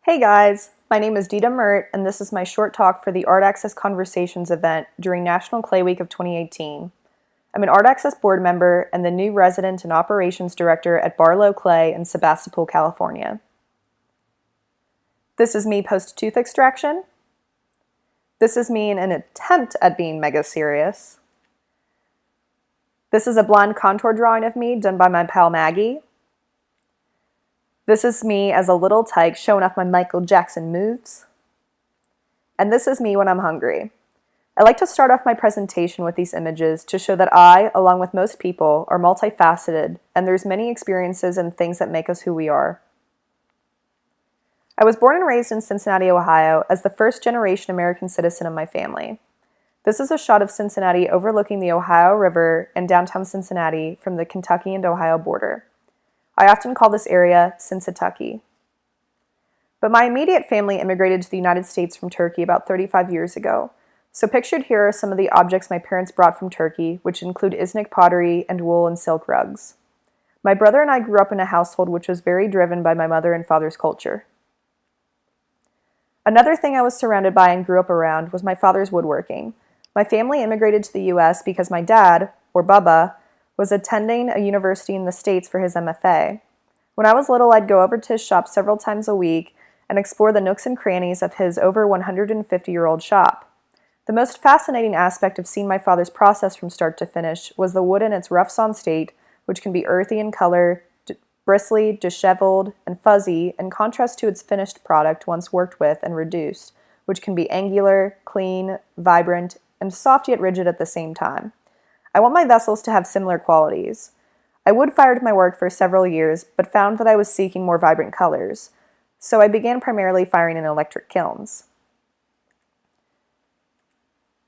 Hey guys, my name is Didem Mert, and this is my short talk for the Artaxis Conversations event during National Clay Week of 2018. I'm an Artaxis board member and the new resident and operations director at Barlow Clay in Sebastopol, California. This is me post-tooth extraction. This is me in an attempt at being mega serious. This is a blind contour drawing of me done by my pal Maggie. This is me as a little tyke showing off my Michael Jackson moves. And this is me when I'm hungry. I like to start off my presentation with these images to show that I, along with most people, are multifaceted, and there's many experiences and things that make us who we are. I was born and raised in Cincinnati, Ohio, as the first-generation American citizen of my family. This is a shot of Cincinnati overlooking the Ohio River and downtown Cincinnati from the Kentucky and Ohio border. I often call this area Cincinnati. But my immediate family immigrated to the United States from Turkey about 35 years ago. So pictured here are some of the objects my parents brought from Turkey, which include Iznik pottery and wool and silk rugs. My brother and I grew up in a household which was very driven by my mother and father's culture. Another thing I was surrounded by and grew up around was my father's woodworking. My family immigrated to the US because my dad, or Bubba, was attending a university in the States for his MFA. When I was little, I'd go over to his shop several times a week and explore the nooks and crannies of his over 150-year-old shop. The most fascinating aspect of seeing my father's process from start to finish was the wood in its rough-sawn state, which can be earthy in color, bristly, disheveled, and fuzzy, in contrast to its finished product once worked with and reduced, which can be angular, clean, vibrant, and soft yet rigid at the same time. I want my vessels to have similar qualities. I wood-fired my work for several years, but found that I was seeking more vibrant colors, so I began primarily firing in electric kilns.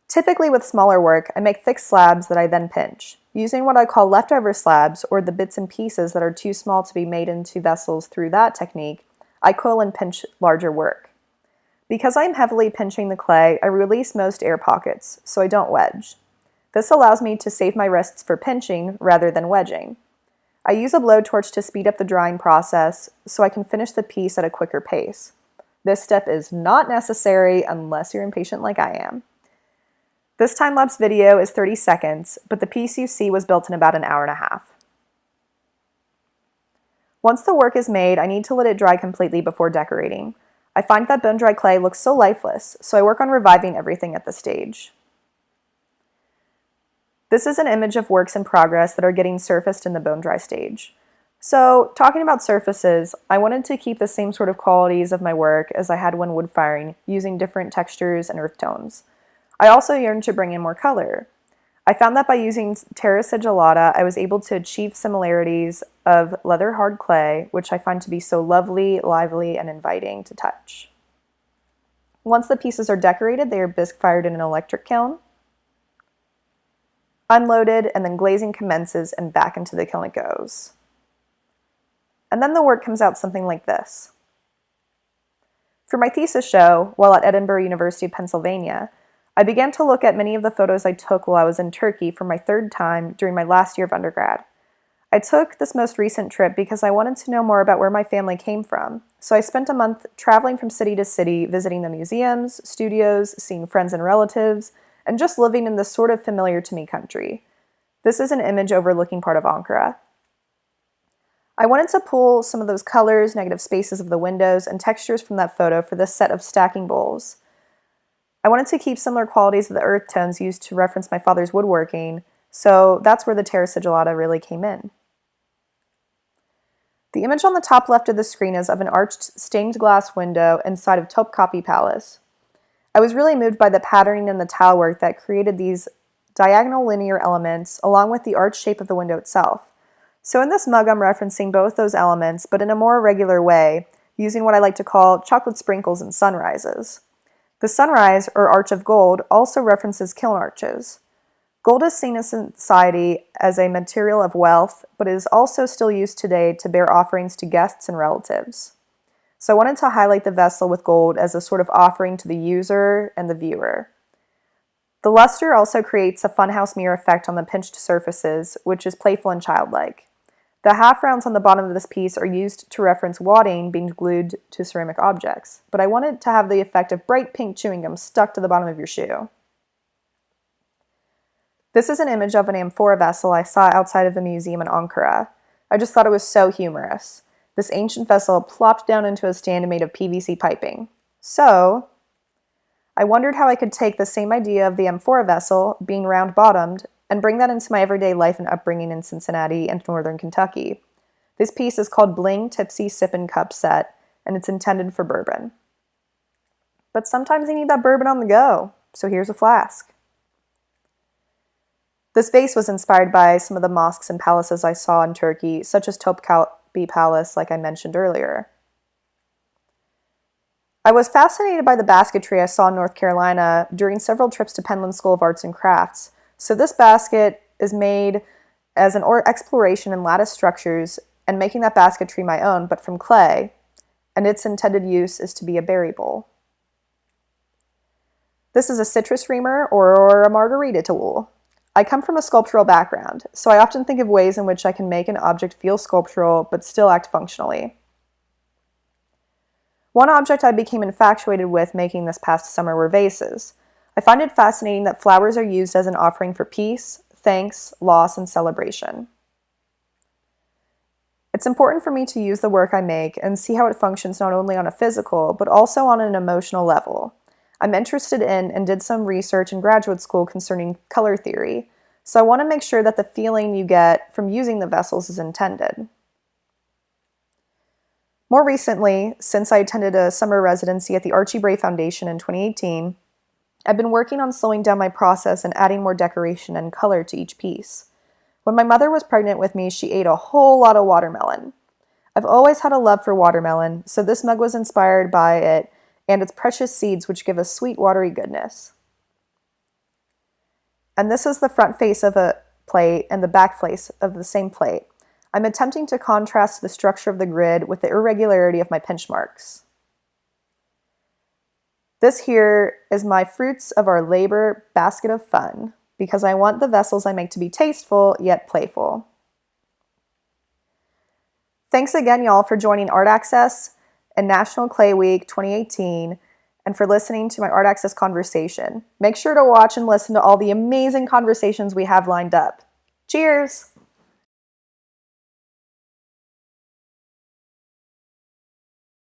Typically with smaller work, I make thick slabs that I then pinch. Using what I call leftover slabs, or the bits and pieces that are too small to be made into vessels through that technique, I coil and pinch larger work. Because I am heavily pinching the clay, I release most air pockets, so I don't wedge. This allows me to save my wrists for pinching rather than wedging. I use a blowtorch to speed up the drying process so I can finish the piece at a quicker pace. This step is not necessary unless you're impatient like I am. This time-lapse video is 30 seconds, but the piece you see was built in about an hour and a half. Once the work is made, I need to let it dry completely before decorating. I find that bone-dry clay looks so lifeless, so I work on reviving everything at this stage. This is an image of works in progress that are getting surfaced in the bone-dry stage. So, talking about surfaces, I wanted to keep the same sort of qualities of my work as I had when wood firing, using different textures and earth tones. I also yearned to bring in more color. I found that by using terra sigillata, I was able to achieve similarities of leather-hard clay, which I find to be so lovely, lively, and inviting to touch. Once the pieces are decorated, they are bisque-fired in an electric kiln, unloaded, and then glazing commences and back into the kiln it goes. And then the work comes out something like this. For my thesis show, while at Edinburgh University of Pennsylvania, I began to look at many of the photos I took while I was in Turkey for my third time during my last year of undergrad. I took this most recent trip because I wanted to know more about where my family came from, so I spent a month traveling from city to city, visiting the museums, studios, seeing friends and relatives, and just living in this sort of familiar-to-me country. This is an image overlooking part of Ankara. I wanted to pull some of those colors, negative spaces of the windows, and textures from that photo for this set of stacking bowls. I wanted to keep similar qualities of the earth tones used to reference my father's woodworking, so that's where the terra sigillata really came in. The image on the top left of the screen is of an arched stained glass window inside of Topkapi Palace. I was really moved by the patterning and the tile work that created these diagonal linear elements along with the arched shape of the window itself. So in this mug I'm referencing both those elements, but in a more regular way, using what I like to call chocolate sprinkles and sunrises. The sunrise, or arch of gold, also references kiln arches. Gold is seen in society as a material of wealth, but is also still used today to bear offerings to guests and relatives. So I wanted to highlight the vessel with gold as a sort of offering to the user and the viewer. The luster also creates a funhouse mirror effect on the pinched surfaces, which is playful and childlike. The half rounds on the bottom of this piece are used to reference wadding being glued to ceramic objects, but I wanted to have the effect of bright pink chewing gum stuck to the bottom of your shoe. This is an image of an amphora vessel I saw outside of a museum in Ankara. I just thought it was so humorous. This ancient vessel plopped down into a stand made of PVC piping. So, I wondered how I could take the same idea of the amphora vessel, being round-bottomed, and bring that into my everyday life and upbringing in Cincinnati and northern Kentucky. This piece is called Bling Tipsy Sippin' Cup Set, and it's intended for bourbon. But sometimes you need that bourbon on the go, so here's a flask. This vase was inspired by some of the mosques and palaces I saw in Turkey, such as Topkapi Palace, like I mentioned earlier. I was fascinated by the basketry I saw in North Carolina during several trips to Penland School of Arts and Crafts. So this basket is made as an exploration in lattice structures and making that basketry my own, but from clay, and its intended use is to be a berry bowl. This is a citrus reamer or a margarita tool. I come from a sculptural background, so I often think of ways in which I can make an object feel sculptural but still act functionally. One object I became infatuated with making this past summer were vases. I find it fascinating that flowers are used as an offering for peace, thanks, loss, and celebration. It's important for me to use the work I make and see how it functions not only on a physical, but also on an emotional level. I'm interested in and did some research in graduate school concerning color theory, so I want to make sure that the feeling you get from using the vessels is intended. More recently, since I attended a summer residency at the Archie Bray Foundation in 2018, I've been working on slowing down my process and adding more decoration and color to each piece. When my mother was pregnant with me, she ate a whole lot of watermelon. I've always had a love for watermelon, so this mug was inspired by it and its precious seeds, which give a sweet, watery goodness. And this is the front face of a plate and the back face of the same plate. I'm attempting to contrast the structure of the grid with the irregularity of my pinch marks. This here is my fruits of our labor basket of fun, because I want the vessels I make to be tasteful yet playful. Thanks again, y'all, for joining Art Access and National Clay Week 2018 and for listening to my Art Access conversation. Make sure to watch and listen to all the amazing conversations we have lined up. Cheers!